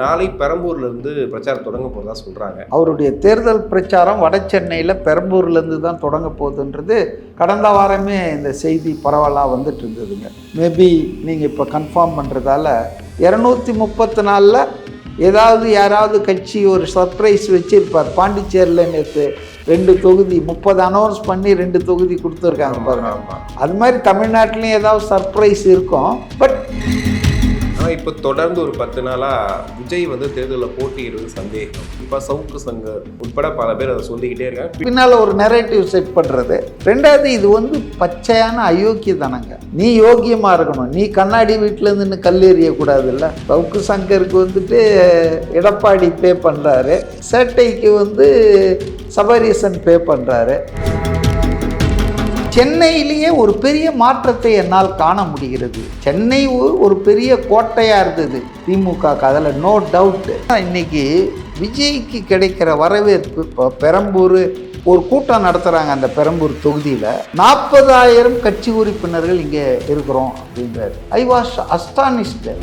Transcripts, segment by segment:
நாளை பெரம்பூர்ல இருந்து பிரச்சாரம் தொடங்க போறதா சொல்றாங்க. அவருடைய தேர்தல் பிரச்சாரம் வட சென்னையில் பெரம்பூர்ல இருந்து தான் தொடங்க போகுதுன்றது கடந்த வாரமே இந்த செய்தி பரவலாக வந்துட்டு இருந்ததுங்க. மேபி நீங்கள் இப்போ கன்ஃபார்ம் பண்ணுறதால 234 ஏதாவது யாராவது கட்சி ஒரு சர்ப்ரைஸ் வச்சிருப்பார். பாண்டிச்சேரியில் நேற்று 2 தொகுதி 30 அனௌன்ஸ் பண்ணி 2 தொகுதி கொடுத்துருக்காங்க பாருங்க. அது மாதிரி தமிழ்நாட்டிலையும் ஏதாவது சர்ப்ரைஸ் இருக்கும். பட் ஆனால் இப்போ தொடர்ந்து ஒரு 10 நாளாக விஜய் வந்து தேர்தலில் போட்டியிடுவது சந்தேகம். இப்போ சவுக்கு சங்கர் உட்பட பல பேர் அதை சொல்லிக்கிட்டே இருக்காங்க. பின்னால் ஒரு நெரேட்டிவ் செட் பண்ணுறது. ரெண்டாவது, இது பச்சையான அயோக்கியதானங்க. நீ யோக்கியமாக இருக்கணும். நீ கண்ணாடி வீட்டிலேருந்து இன்னும் கல் எறியக்கூடாதுல்ல. சவுக்கு சங்கருக்கு எடப்பாடி பே பண்ணுறாரு, சேட்டைக்கு சபரீசன் பே பண்ணுறாரு. சென்னையிலேயே ஒரு பெரிய மாற்றத்தை என்னால் காண முடிகிறது. சென்னை ஒரு பெரிய கோட்டையாக இருந்தது திமுக, அதில் நோ டவுட்டு. இன்னைக்கு விஜய்க்கு கிடைக்கிற வரவேற்பு, இப்போ பெரம்பூர் ஒரு கூட்டம் நடத்துகிறாங்க. அந்த பெரம்பூர் தொகுதியில் 40,000 கட்சி உறுப்பினர்கள் இங்கே இருக்கிறோம் அப்படின்றாரு. I was astonished.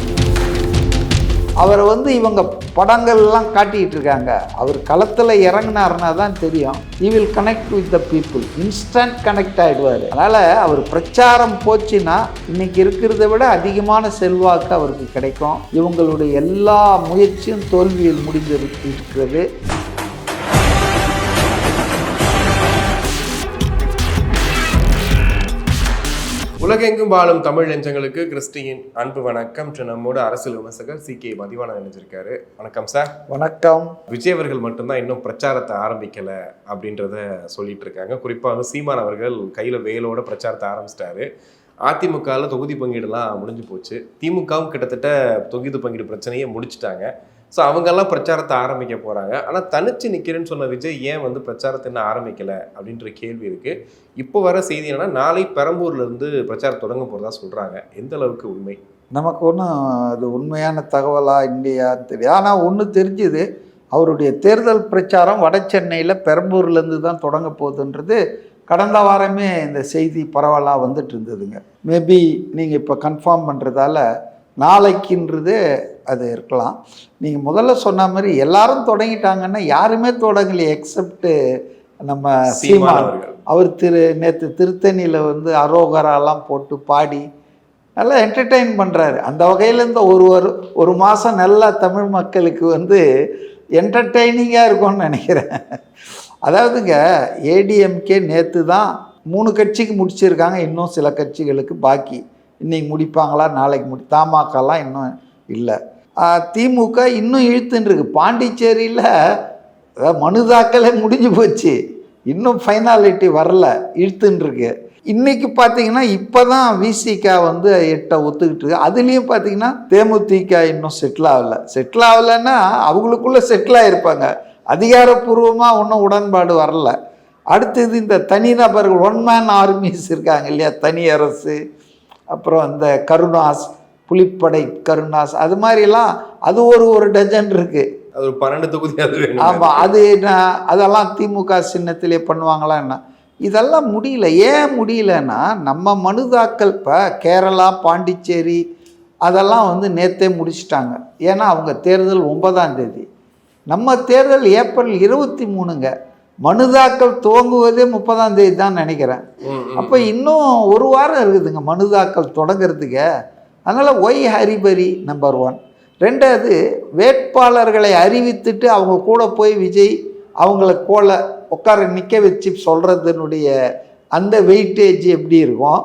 அவரை இவங்க படங்கள்லாம் காட்டிக்கிட்டு இருக்காங்க. அவர் களத்தில் இறங்கினார்னா தான் தெரியும். he will connect with the people, instant connect ஆகிடுவார். அதனால் அவர் பிரச்சாரம் போச்சுன்னா இன்னைக்கு இருக்கிறத விட அதிகமான செல்வாக்கு அவருக்கு கிடைக்கும். இவங்களுடைய எல்லா முயற்சியும் தோல்வியில் முடிந்திருக்கிறது. உலகெங்கும் வாழும் தமிழ் நெஞ்சங்களுக்கு கிறிஸ்டியின் அன்பு வணக்கம். நம்மோட அரசியல் விமர்சகர் CK மதிவாணன் நினைச்சிருக்காரு. வணக்கம் சார். வணக்கம். விஜய் அவர்கள் மட்டும்தான் இன்னும் பிரச்சாரத்தை ஆரம்பிக்கல அப்படின்றத சொல்லிட்டு இருக்காங்க. குறிப்பாக சீமான் அவர்கள் கையில் வேலோட பிரச்சாரத்தை ஆரம்பிச்சிட்டாரு. அதிமுகவில் தொகுதி பங்கீடுலாம் முடிஞ்சு போச்சு. திமுகவும் கிட்டத்தட்ட தொகுதி பங்கீடு பிரச்சனையை முடிச்சுட்டாங்க. ஸோ அவங்கெல்லாம் பிரச்சாரத்தை ஆரம்பிக்க போகிறாங்க. ஆனால் தனிச்சு நிற்கிறேன்னு சொன்ன விஜய் ஏன் பிரச்சாரத்தை இன்னும் ஆரம்பிக்கலை அப்படின்ற கேள்வி இருக்குது. இப்போ வர செய்தி என்னன்னா, நாளை பெரம்பூர்லேருந்து பிரச்சாரம் தொடங்க போகிறதா சொல்கிறாங்க. எந்த அளவுக்கு உண்மை? நமக்கு ஒன்றும் அது உண்மையான தகவலா இல்லையா தெரியாது. ஆனால் ஒன்று தெரிஞ்சுது, அவருடைய தேர்தல் பிரச்சாரம் வட சென்னையில் பெரம்பூர்லேருந்து தான் தொடங்க போகுதுன்றது கடந்த வாரமே இந்த செய்தி பரவலாக வந்துட்டு இருந்ததுங்க. மேபி நீங்கள் இப்போ கன்ஃபார்ம் பண்ணுறதால நாளைக்குன்றது அது இருக்கலாம். நீங்கள் முதல்ல சொன்ன மாதிரி எல்லாரும் தொடங்கிட்டாங்கன்னா யாருமே தொடங்கலையே எக்ஸப்ட் நம்ம சீமான். அவர் நேற்று திருத்தணியில் அரோகராலாம் போட்டு பாடி நல்லா என்டர்டெயின் பண்ணுறாரு. அந்த வகையில் இந்த ஒரு மாதம் நல்லா தமிழ் மக்களுக்கு என்டர்டெய்னிங்காக இருக்கும்னு நினைக்கிறேன். அதாவதுங்க, ஏடிஎம்கே நேற்று தான் 3 கட்சிக்கு முடிச்சிருக்காங்க. இன்னும் சில கட்சிகளுக்கு பாக்கி. இன்றைக்கி முடிப்பாங்களா, நாளைக்கு தமாகலாம் இன்னும் இல்லை. திமுக இன்னும் இழுத்துன்னு இருக்கு. பாண்டிச்சேரியில் மனுதாக்கலே முடிஞ்சு போச்சு, இன்னும் ஃபைனாலிட்டி வரல, இழுத்துன்னு இருக்கு. இன்றைக்கி பார்த்தீங்கன்னா இப்போ தான் விசிக 8 ஒத்துக்கிட்டு இருக்கு. அதுலேயும் பார்த்தீங்கன்னா தேமுதிக இன்னும் செட்டில் ஆகலைன்னா அவங்களுக்குள்ளே செட்டில் ஆகிருப்பாங்க. அதிகாரப்பூர்வமாக ஒன்றும் உடன்பாடு வரல. அடுத்தது இந்த தனிநபர்கள், 1 மேன் ஆர்மிஸ் இருக்காங்க இல்லையா, தனி அரசு, அப்புறம் இந்த கருணாஸ், புலிப்படை கருணாஸ், அது மாதிரிலாம் அது ஒரு டஜன் இருக்குது. அது 12 தொகுதி. ஆமாம், அதெல்லாம் திமுக சின்னத்திலே பண்ணுவாங்களா என்ன? இதெல்லாம் முடியல. ஏன் முடியலன்னா, நம்ம மனுதாக்கல் இப்போ கேரளா, பாண்டிச்சேரி அதெல்லாம் நேற்றே முடிச்சிட்டாங்க. ஏன்னா அவங்க தேர்தல் 9ஆம் தேதி, நம்ம தேர்தல் ஏப்ரல் 23ங்க. மனுதாக்கல் துவங்குவதே 30ஆம் தேதி தான் நினைக்கிறேன். அப்போ இன்னும் ஒரு வாரம் இருக்குதுங்க மனுதாக்கல் தொடங்கிறதுக்கு. அதனால் ஒய் ஹரிபரி நம்பர் 1. ரெண்டாவது, வேட்பாளர்களை அறிவித்துட்டு அவங்க கூட போய் விஜய் அவங்கள உட்கார நிற்க வச்சு சொல்கிறதுனுடைய அந்த வெயிட்டேஜ் எப்படி இருக்கும்?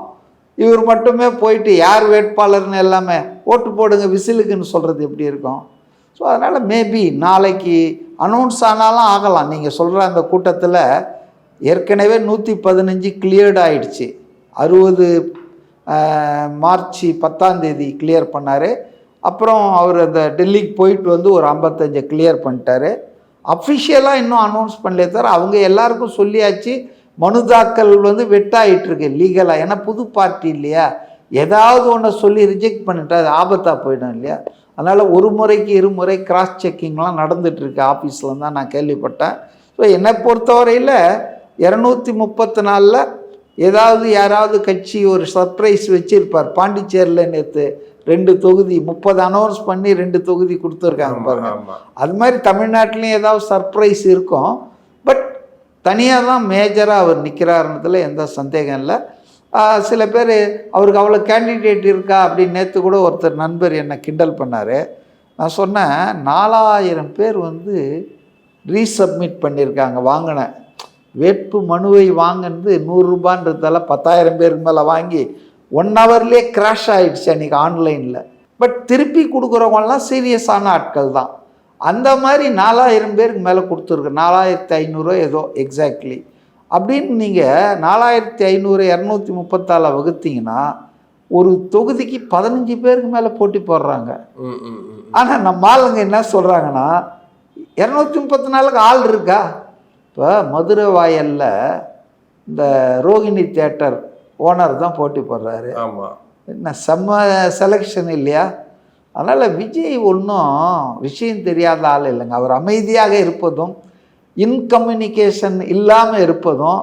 இவர் மட்டுமே போயிட்டு யார் வேட்பாளர்னு எல்லாமே ஓட்டு போடுங்க விசிலுக்குன்னு சொல்கிறது எப்படி இருக்கும்? ஸோ அதனால் மேபி நாளைக்கு அனௌன்ஸ் ஆனாலும் ஆகலாம். நீங்கள் சொல்கிற அந்த கூட்டத்தில் ஏற்கனவே 115 கிளியர்டு ஆகிடுச்சு. 60 மார்ச் 10ஆம் தேதி கிளியர் பண்ணார். அப்புறம் அவர் அந்த டெல்லிக்கு போயிட்டு ஒரு 55 கிளியர் பண்ணிட்டார். அஃபிஷியலாக இன்னும் அனௌன்ஸ் பண்ணலே தவிர அவங்க எல்லாருக்கும் சொல்லியாச்சு. மனு தாக்கல் வெட்டாயிட்டுருக்கு லீகலாக. ஏன்னா புது பார்ட்டி இல்லையா, ஏதாவது ஒன்று சொல்லி ரிஜெக்ட் பண்ணிட்டா அது ஆபத்தாக போயிடும் இல்லையா. அதனால் 1 முறைக்கு 2 முறை கிராஸ் செக்கிங்லாம் நடந்துகிட்ருக்கு ஆஃபீஸில் தான் நான் கேள்விப்பட்டேன். ஸோ என்னை பொறுத்தவரையில் 234 ஏதாவது யாராவது கட்சி ஒரு சர்ப்ரைஸ் வச்சுருப்பார். பாண்டிச்சேரியில் நேற்று 2 தொகுதி 30 அனௌன்ஸ் பண்ணி 2 தொகுதி கொடுத்துருக்காங்க பாருங்க. அது மாதிரி தமிழ்நாட்டிலையும் ஏதாவது சர்ப்ரைஸ் இருக்கும். பட் தனியாக தான் மேஜராக அவர் நிற்கிறாருன்றதுல எந்த சந்தேகம் இல்லை. சில பேர் அவருக்கு அவ்வளோ கேண்டிடேட் இருக்கா அப்படின்னு நேற்று கூட ஒருத்தர் நண்பர் என்னை கிண்டல் பண்ணார். நான் சொன்னேன் 4000 பேர் வந்து ரீசப்மிட் பண்ணியிருக்காங்க. வாங்கின வேட்பு மனுவை வாங்கினது 100 ரூபான்றதால 10,000 பேருக்கு மேலே வாங்கி 1 ஹவர்லேயே கிராஷ் ஆகிடுச்சு அன்றைக்கி ஆன்லைனில். பட் திருப்பி கொடுக்குறவங்கலாம் சீரியஸான ஆட்கள் தான். அந்த மாதிரி 4000 பேருக்கு மேலே கொடுத்துருக்கு. 4500 ஏதோ எக்ஸாக்ட்லி. அப்படின்னு நீங்கள் 4500 234 வகுத்தீங்கன்னா ஒரு தொகுதிக்கு 15 பேருக்கு மேலே போட்டி போடுறாங்க. ஆனால் நம்ம ஆளுங்க என்ன சொல்கிறாங்கன்னா 234க்கு ஆள் இருக்கா? இப்போ மதுரை வாயலில் இந்த ரோகிணி தியேட்டர் ஓனர் தான் போட்டி போடுறாரு. என்ன செம்ம செலெக்ஷன் இல்லையா? அதனால் விஜய் ஒன்றும் விஷயம் தெரியாத ஆள் இல்லைங்க. அவர் அமைதியாக இருப்பதும் இன்கம்யூனிகேஷன் இல்லாமல் இருப்பதும்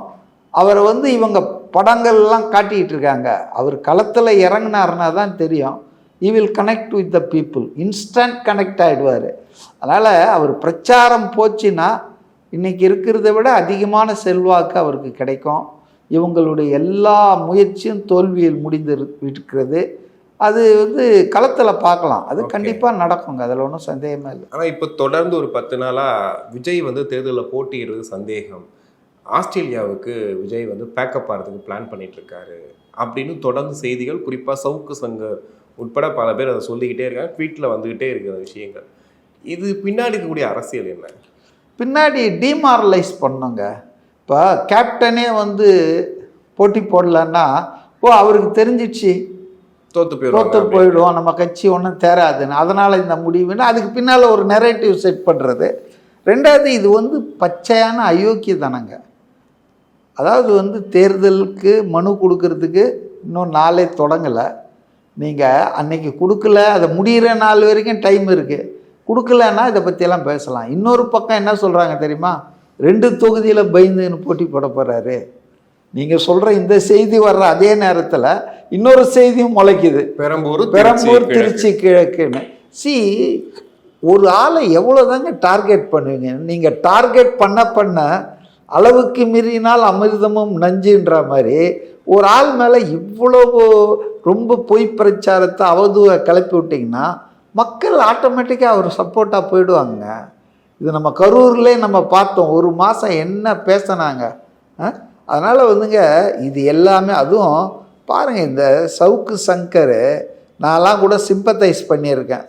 அவரை வந்து இவங்க படங்கள்லாம் காட்டிகிட்டு இருக்காங்க. அவர் களத்தில் இறங்கினார்னா தான் தெரியும். He will connect with the people, instant connect ஆகிடுவார். அதனால் அவர் பிரச்சாரம் போச்சுன்னா இன்றைக்கி இருக்கிறத விட அதிகமான செல்வாக்கு அவருக்கு கிடைக்கும். இவங்களுடைய எல்லா முயற்சியும் தோல்வியில் முடிந்து இருக்கிறது. அது வந்து களத்தில் பார்க்கலாம். அது கண்டிப்பாக நடக்குங்க, அதில் ஒன்றும் சந்தேகமே இல்லை. ஆனால் இப்போ தொடர்ந்து ஒரு 10 நாளாக விஜய் வந்து தேர்தலில் போட்டியிடுறது சந்தேகம். ஆஸ்திரேலியாவுக்கு விஜய் வந்து பேக்கப் ஆகிறதுக்கு பிளான் பண்ணிகிட்ருக்காரு அப்படின்னு தொடர்ந்து செய்திகள், குறிப்பாக சவுக்கு சங்கர் உட்பட பல பேர் அதை சொல்லிக்கிட்டே இருக்காங்க. ட்வீட்டில் வந்துக்கிட்டே இருக்கிற விஷயங்கள். இது பின்னாடி இருக்கக்கூடிய அரசியல் என்ன? பின்னாடி டிமாரலைஸ் பண்ணுங்க. இப்போ கேப்டனே வந்து போட்டி போடலன்னா அவருக்கு தெரிஞ்சிடுச்சு தோற்று போயிடுவோம், நம்ம கட்சி ஒன்றும் தேராதுன்னு, அதனால் இந்த முடிவுன்னு அதுக்கு பின்னால் ஒரு நெரேட்டிவ் செட் பண்ணுறது. ரெண்டாவது, இது வந்து பச்சையான அயோக்கியதானங்க. அதாவது வந்து தேர்தலுக்கு மனு கொடுக்கறதுக்கு இன்னும் நாளே தொடங்கலை. நீங்கள் அன்னைக்கு கொடுக்கல, அதை முடிகிற நாள் வரைக்கும் டைம் இருக்குது. கொடுக்கலன்னா இதை பற்றியெல்லாம் பேசலாம். இன்னொரு பக்கம் என்ன சொல்கிறாங்க தெரியுமா? 2 தொகுதியில் பயந்துன்னு போட்டி போட போகிறாரு. நீங்கள் சொல்கிற இந்த செய்தி வர்ற அதே நேரத்தில் இன்னொரு செய்தியும் முளைக்குது, பெரம்பூர் திருச்சி கிழக்குன்னு. ஒரு ஆளை எவ்வளோ தாங்க டார்கெட் பண்ணுவீங்க? நீங்கள் டார்கெட் பண்ண அளவுக்கு மீறினால் அமிர்தமும் நஞ்சுன்ற மாதிரி ஒரு ஆள் மேலே இவ்வளவு ரொம்ப பொய் பிரச்சாரத்தை அவதூவை கிளப்பி விட்டிங்கன்னா மக்கள் ஆட்டோமேட்டிக்காக அவர் சப்போர்ட்டாக போயிடுவாங்க. இது நம்ம கரூர்லேயே நம்ம பார்த்தோம். 1 மாதம் என்ன பேசினாங்க. அதனால் வந்துங்க இது எல்லாமே, அதுவும் பாருங்கள், இந்த சவுக்கு சங்கர் நான்லாம் கூட சிம்பத்தைஸ் பண்ணியிருக்கேன்.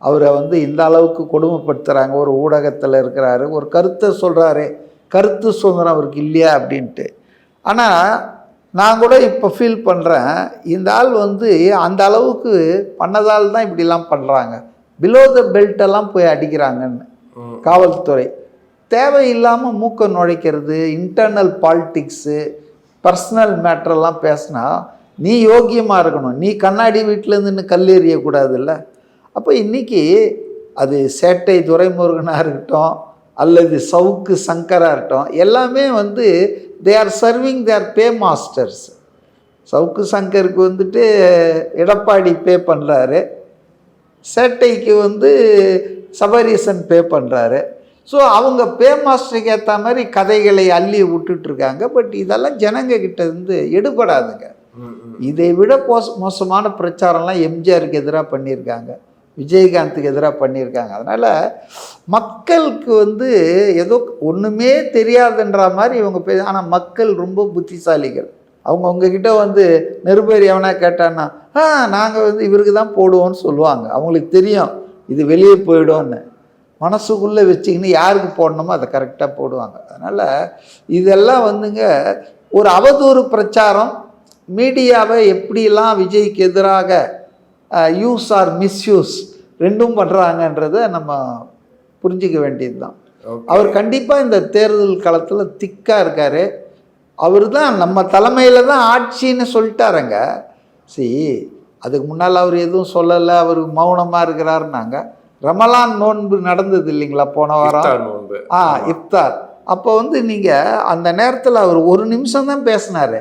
அவரை வந்து இந்த அளவுக்கு கொடுமைப்படுத்துகிறாங்க. ஒரு ஊடகத்தில் இருக்கிறாரு, ஒரு கருத்தை சொல்கிறாரு, கருத்து சுதந்திரம் அவருக்கு இல்லையா அப்படின்ட்டு. ஆனால் நான் கூட இப்போ ஃபீல் பண்ணுறேன், இந்த ஆள் வந்து அந்த அளவுக்கு பண்ணதால் தான் இப்படிலாம் பண்ணுறாங்க. பிலோ த பெல்ட்டெல்லாம் போய் அடிக்கிறாங்கன்னு காவல்துறை. தேவையில்லாமல் மூக்க நுழைக்கிறது, இன்டர்னல் பாலிட்டிக்ஸு, பர்சனல் மேட்டரெல்லாம் பேசினா நீ யோக்கியமாக இருக்கணும். நீ கண்ணாடி வீட்டிலேருந்து கல் எறியக்கூடாதுல்ல. அப்போ இன்றைக்கி அது சேட்டை துரைமுருகனாக இருக்கட்டும் அல்லது சவுக்கு சங்கராக இருக்கட்டும், எல்லாமே வந்து they are serving their paymasters. Savukku சங்கருக்கு வந்துட்டு எடப்பாடி பே பண்ணுறாரு, சேட்டைக்கு வந்து சபரீசன் பே பண்ணுறாரு. ஸோ அவங்க பே மாஸ்டருக்கு ஏற்ற மாதிரி கதைகளை அள்ளி விட்டுட்ருக்காங்க. பட் இதெல்லாம் ஜனங்க கிட்ட இருந்து எடுபடாதுங்க. இதை விட மோசமான பிரச்சாரம்லாம் எம்ஜிஆருக்கு எதிராக பண்ணியிருக்காங்க, விஜயகாந்துக்கு எதிராக பண்ணியிருக்காங்க. அதனால் மக்களுக்கு வந்து ஏதோ ஒன்றுமே தெரியாதுன்ற மாதிரி இவங்க ஆனால் மக்கள் ரொம்ப புத்திசாலிகள். அவங்க உங்ககிட்ட வந்து நிருபர் எவனா கேட்டான்னா நாங்கள் வந்து இவருக்கு தான் போடுவோம்னு சொல்லுவாங்க. அவங்களுக்கு தெரியும் இது வெளியே போயிடும்னு. மனசுக்குள்ளே வச்சிக்கின்னு யாருக்கு போடணுமோ அதை கரெக்டாக போடுவாங்க. அதனால் இதெல்லாம் வந்துங்க ஒரு அவதூறு பிரச்சாரம். மீடியாவை எப்படிலாம் விஜய்க்கு எதிராக யூஸ் ஆர் மிஸ்யூஸ் ரெண்டும் பண்ணுறாங்கன்றதை நம்ம புரிஞ்சிக்க வேண்டியது தான். அவர் கண்டிப்பாக இந்த தேர்தல் களத்தில் திக்காக இருக்கார். அவர் தான் நம்ம தலைமையில் தான் ஆட்சின்னு சொல்லிட்டாருங்க. அதுக்கு முன்னால் அவர் எதுவும் சொல்லலை, அவர் மௌனமாக இருக்கிறாருன்னாங்க. ரமலான் நோன்பு நடந்தது இல்லைங்களா போன வாரம், இஃப்தார். அப்போ வந்து நீங்கள் அந்த நேரத்தில் அவர் 1 நிமிஷம் தான் பேசினார்.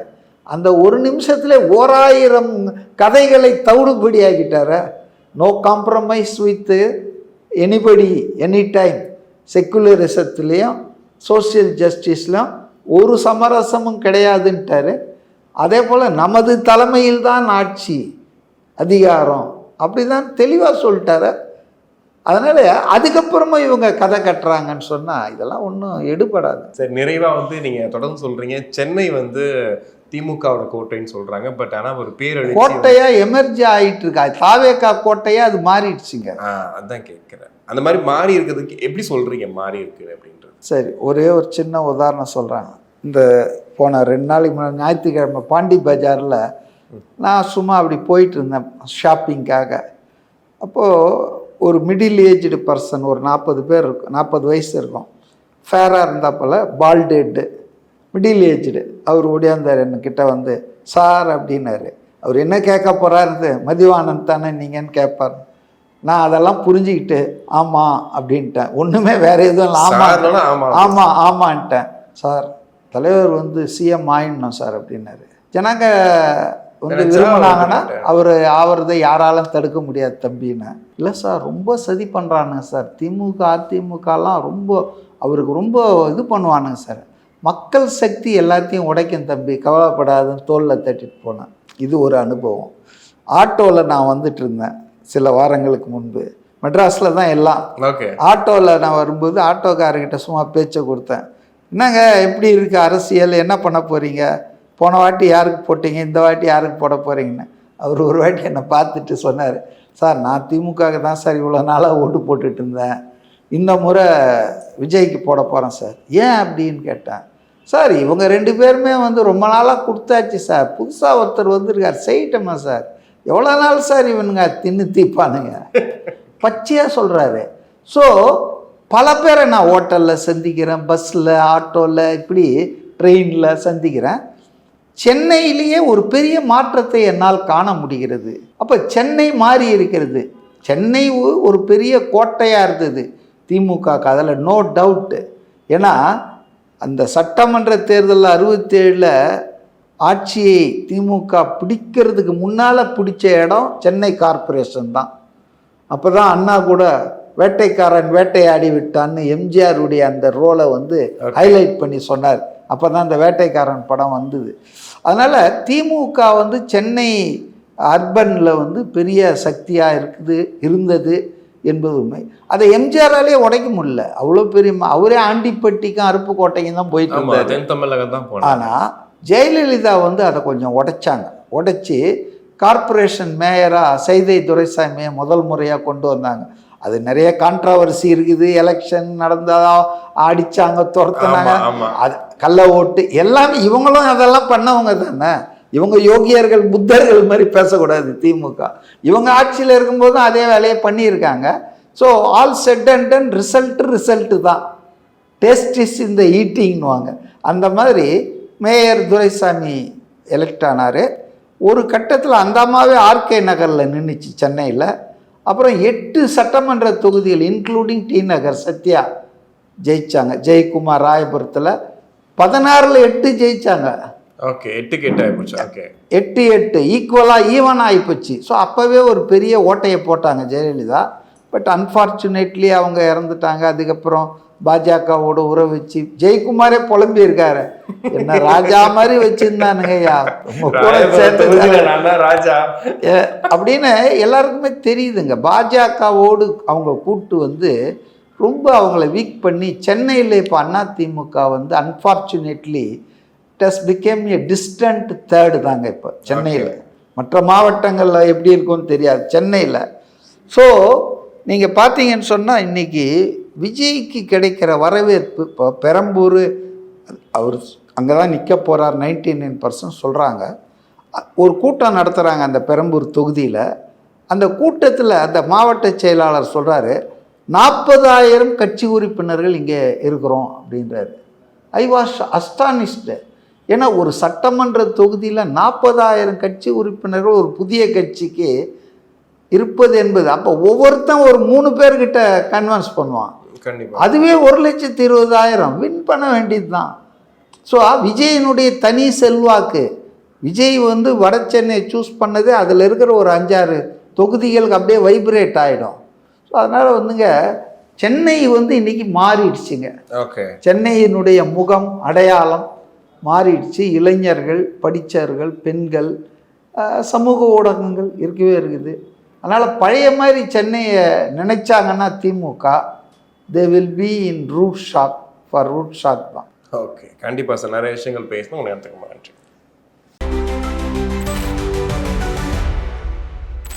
அந்த ஒரு நிமிஷத்துல 1000 கதைகளை தவிடுபடி ஆகிட்டார. No compromise with anybody any time. செக்குலரிசத்துலேயும் சோசியல் ஜஸ்டிஸ்லையும் ஒரு சமரசமும் கிடையாதுன்ட்டாரு. அதே போல் நமது தலைமையில் தான் ஆட்சி அதிகாரம் அப்படி தான் தெளிவாக சொல்லிட்டாரு. அதனால் அதுக்கப்புறமா இவங்க கதை கட்டுறாங்கன்னு சொன்னால் இதெல்லாம் ஒன்றும் எடுபடாது. சரி, நிறைவாக வந்து நீங்கள் தொடர்ந்து சொல்கிறீங்க சென்னை வந்து திமுகவோட கோட்டைன்னு சொல்கிறாங்க. பட் ஆனால் ஒரு பேரழிவு கோட்டையாக எமர்ஜி ஆகிட்டு இருக்கா. தாவேக்கா கோட்டையாக அது மாறிடுச்சுங்க. அதுதான் கேட்குறேன். அந்த மாதிரி மாறி இருக்கிறதுக்கு எப்படி சொல்கிறீங்க மாறி இருக்குது அப்படின்றது? சரி, ஒரே ஒரு சின்ன உதாரணம் சொல்கிறாங்க. இந்த போன 2 நாளைக்கு முன்னாடி ஞாயிற்றுக்கிழமை பாண்டி பஜாரில் நான் சும்மா அப்படி போயிட்டு இருந்தேன் ஷாப்பிங்காக. அப்போது ஒரு மிடில் ஏஜ்டு பர்சன், ஒரு 40 பேர் இருக்கும், 40 வயசு இருக்கும், ஃபேராக இருந்தாப்பில், பால்டேட்டு, மிடில் ஏஜ்டு. அவர் ஓடியாந்தார் என்கிட்ட வந்து, சார் அப்படின்னாரு. அவர் என்ன கேட்க போகிறாரு, மதிவானன் தானே நீங்கன்னு கேட்பார். நான் அதெல்லாம் புரிஞ்சுக்கிட்டு ஆமாம் அப்படின்ட்டேன். ஒன்றுமே வேறு எதுவும் இல்லை, ஆமாம் ஆமான்ட்டேன். சார் தலைவர் வந்து சிஎம் ஆயிடணும் சார் அப்படின்னாரு. ஜனங்க வந்து விரும்பினாங்கன்னா அவர் ஆவறதை யாராலும் தடுக்க முடியாது தம்பின்னு. இல்லை சார் ரொம்ப சதி பண்ணுறானுங்க சார், திமுக அதிமுகலாம் ரொம்ப அவருக்கு ரொம்ப இது பண்ணுவானுங்க சார், மக்கள் சக்தி எல்லாத்தையும் உடைக்கும் தம்பி, கவலைப்படாதுன்னு தோளில் தட்டிட்டு போனேன். இது ஒரு அனுபவம். ஆட்டோவில் நான் வந்துட்டு இருந்தேன் சில வாரங்களுக்கு முன்பு, மெட்ராஸில் தான் எல்லாம். ஆட்டோவில் நான் வரும்போது ஆட்டோக்காரர்கிட்ட சும்மா பேச்சை கொடுத்தேன். என்னங்க எப்படி இருக்குது அரசியல், என்ன பண்ண போகிறீங்க, போன வாட்டி யாருக்கு போட்டீங்க, இந்த வாட்டி யாருக்கு போட போகிறீங்கன்னு. அவர் ஒரு வாட்டி என்னை பார்த்துட்டு சொன்னார், சார் நான் திமுகவுக்கு தான் சார் இவ்வளோ நாளாக ஓட்டு போட்டுட்டு இருந்தேன், இந்த முறை விஜய்க்கு போட போகிறேன் சார். ஏன் அப்படின்னு கேட்டேன். சார் இவங்க 2 பேருமே வந்து ரொம்ப நாளாக கொடுத்தாச்சு சார், புதுசாக ஒருத்தர் வந்துருக்கார் செய்யிட்டோமா சார், எவ்வளோ நாள் சார் இவனுங்க தின்னு தீப்பானுங்க, பச்சையாக சொல்கிறாரு. ஸோ பல பேரை நான் ஹோட்டலில் சந்திக்கிறேன், பஸ்ஸில், ஆட்டோவில், இப்படி ட்ரெயினில் சந்திக்கிறேன். சென்னையிலேயே ஒரு பெரிய மாற்றத்தை என்னால் காண முடிகிறது. அப்போ சென்னை மாறி இருக்கிறது. சென்னை ஒரு பெரிய கோட்டையாக இருந்தது திமுக, அதில் நோ டவுட்டு. ஏன்னா அந்த சட்டமன்ற தேர்தலில் 67 ஆட்சியை திமுக பிடிக்கிறதுக்கு முன்னால் பிடிச்ச இடம் சென்னை கார்ப்பரேஷன் தான். அப்போ தான் அண்ணா கூட வேட்டைக்காரன் வேட்டையாடி விட்டான்னு எம்ஜிஆருடைய அந்த ரோலை வந்து ஹைலைட் பண்ணி சொன்னார். அப்போ தான் அந்த வேட்டைக்காரன் படம் வந்தது. அதனால் திமுக வந்து சென்னை அர்பனில் வந்து பெரிய சக்தியாக இருந்தது என்பது உண்மை. அதை எம்ஜிஆராலே உடைக்க முடியல. அவ்வளோ பெரிய அவரே ஆண்டிப்பட்டிக்கும் அருப்புக்கோட்டைக்கும் தான் போயிட்டு இருந்தார். ஆனால் ஜெயலலிதா வந்து அதை கொஞ்சம் உடைச்சி கார்ப்பரேஷன் மேயராக சைதை துரைசாமியை முதல் முறையாக கொண்டு வந்தாங்க. அது நிறைய கான்ட்ராவர்சி இருக்குது. எலெக்ஷன் நடந்ததா, அடித்தாங்க, துரத்துனாங்க, அது கள்ள ஓட்டு எல்லாமே. இவங்களும் அதெல்லாம் பண்ணவங்க தானே. இவங்க யோகியர்கள் புத்தர்கள் மாதிரி பேசக்கூடாது. திமுக இவங்க ஆட்சியில் இருக்கும்போதும் அதே வேலையை பண்ணியிருக்காங்க. So all set and ton result தான். டேஸ்ட் இஸ் இந்த ஈட்டிங்னுவாங்க. அந்த மாதிரி மேயர் துரைசாமி எலெக்ட் ஆனார். ஒரு கட்டத்தில் அந்த அம்மாவே ஆர்கே நகரில் நின்றுச்சு சென்னையில். அப்புறம் 8 சட்டமன்ற தொகுதிகள் இன்க்ளூடிங் டி நகர் சத்யா ஜெயிச்சாங்க. ஜெயக்குமார் ராயபுரத்தில் 16ல் 8 ஜெயிச்சாங்க. ஓகே, 8 ஈவன் ஆகிப்போச்சு. ஸோ அப்போவே ஒரு பெரிய ஓட்டையை போட்டாங்க ஜெயலலிதா. பட் அன்ஃபார்ச்சுனேட்லி அவங்க இறந்துட்டாங்க. அதுக்கப்புறம் பாஜகவோட உறவு வச்சு ஜெயக்குமாரே புலம்பி இருக்காரு, என்ன ராஜா மாதிரி வச்சிருந்தானுங்கய்யா கூட சேர்ந்து ராஜா அப்படின்னு எல்லாருக்குமே தெரியுதுங்க. பாஜகவோடு அவங்க கூட்டு வந்து ரொம்ப அவங்கள வீக் பண்ணி சென்னையில் இப்போ அதிமுக வந்து அன்ஃபார்ச்சுனேட்லி டஸ் பிகேம் ஏ டிஸ்டன்ட் தேர்டு தாங்க இப்போ சென்னையில். மற்ற மாவட்டங்களில் எப்படி இருக்கும்னு தெரியாது, சென்னையில். ஸோ நீங்கள் பார்த்தீங்கன்னு சொன்னால் இன்றைக்கி விஜய்க்கு கிடைக்கிற வரவேற்பு, இப்போ பெரம்பூர் அவர் அங்கே தான் நிற்க போகிறார் 99% சொல்கிறாங்க. ஒரு கூட்டம் நடத்துகிறாங்க அந்த பெரம்பூர் தொகுதியில். அந்த கூட்டத்தில் அந்த மாவட்ட செயலாளர் சொல்கிறாரு, 40,000 கட்சி உறுப்பினர்கள் இங்கே இருக்கிறோம் அப்படின்றாரு. I was astonished. ஏன்னா ஒரு சட்டமன்ற தொகுதியில் 40,000 கட்சி உறுப்பினர்கள் ஒரு புதிய கட்சிக்கு இருப்பது என்பது, அப்போ ஒவ்வொருத்தன் ஒரு 3 பேர்கிட்ட கன்வின்ஸ் பண்ணுவான். அதுவே 1,20,000 வின் பண்ண வேண்டியது தான். ஸோ விஜயனுடைய தனி செல்வாக்கு விஜய் வந்து வட சென்னை சூஸ் பண்ணது அதில் இருக்கிற ஒரு 5-6 தொகுதிகளுக்கு அப்படியே வைப்ரேட் ஆகிடும். ஸோ அதனால் வந்துங்க சென்னை வந்து இன்றைக்கி மாறிடுச்சுங்க. ஓகே. சென்னையினுடைய முகம் அடையாளம் மாறிடுச்சு. இளைஞர்கள், படித்தவர்கள், பெண்கள், சமூக ஊடகங்கள் இருக்கவே இருக்குது. அதனால் பழைய மாதிரி சென்னையை நினைச்சாங்கன்னா DMK they will be in rude shock for rude shock தான். ஓகே, கண்டிப்பாக சார். நிறைய விஷயங்கள் பேசணும். உங்களுக்கு நன்றி.